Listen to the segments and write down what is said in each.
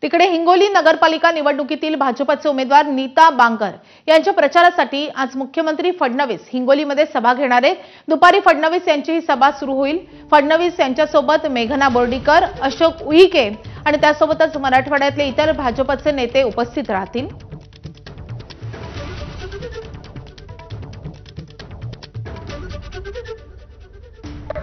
तिकडे हिंगोली नगरपालिका निवडणुकीतील भाजपचे उमेदवार नीता बांगर यांच्या प्रचारासाठी आज मुख्यमंत्री फडणवीस हिंगोलीमध्ये सभा घेणार आहेत। दुपारी फडणवीस यांची ही सभा सुरू होईल। फडणवीस यांच्यासोबत मेघना बोर्डीकर, अशोक उईके आणि त्यासोबतच मराठवाड्यातले इतर भाजपचे नेते उपस्थित राहतील।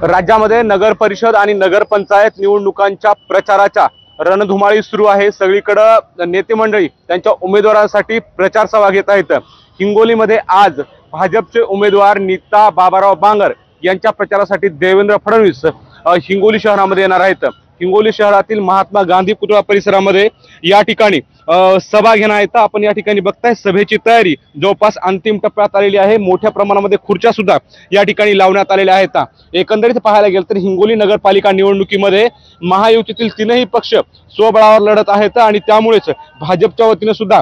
राज्यामध्ये नगर परिषद आणि नगरपंचायत निवडणुकांच्या प्रचाराच्या रणधुमाळी सुरू आहे। सगळीकडे नेते मंडळी त्यांच्या उमेदवारांसाठी प्रचार सभा घेत आहेत। हिंगोलीमध्ये आज भाजपचे उमेदवार नीता बाबाराव बांगर यांच्या प्रचारासाठी देवेंद्र फडणवीस हिंगोली शहरामध्ये येणार आहेत। हिंगोली शहरातील महात्मा गांधी पुतळा परिसरामध्ये या ठिकाणी सभा घेणार आहेत। आपण या ठिकाणी बघताय सभेची तयारी जवळपास अंतिम टप्प्यात आलेली आहे। मोठ्या प्रमाणामध्ये खुर्च्या सुद्धा या ठिकाणी लावण्यात आलेल्या आहेत। एकंदरीत पाहायला गेलं तर हिंगोली नगरपालिका निवडणुकीमध्ये महायुतीतील तीनही पक्ष स्वबळावर लढत आहेत आणि त्यामुळेच भाजपच्या वतीने सुद्धा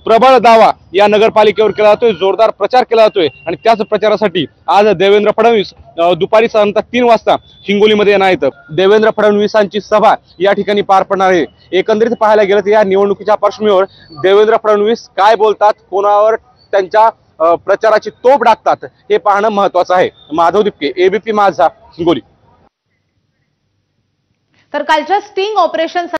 प्रबळ दावा या नगरपालिकेवर केला जातोय, जोरदार प्रचार केला जातोय आणि त्याच प्रचारासाठी आज देवेंद्र फडणवीस दुपारी साधारणतः 3 वाजता हिंगोलीमध्ये येणार आहेत। देवेंद्र फडणवीसांची सभा या ठिकाणी पार पडणार आहे। एकंदरीत पाहायला गेलं तर या निवडणुकीच्या पार्श्वभूमीवर देवेंद्र फडणवीस काय बोलतात, कोणावर त्यांच्या प्रचाराची तोप टाकतात हे पाहणं महत्त्वाचं आहे। माधव दिपके, एबीपी माझा, हिंगोली। तर कालच्या स्टिंग ऑपरेशन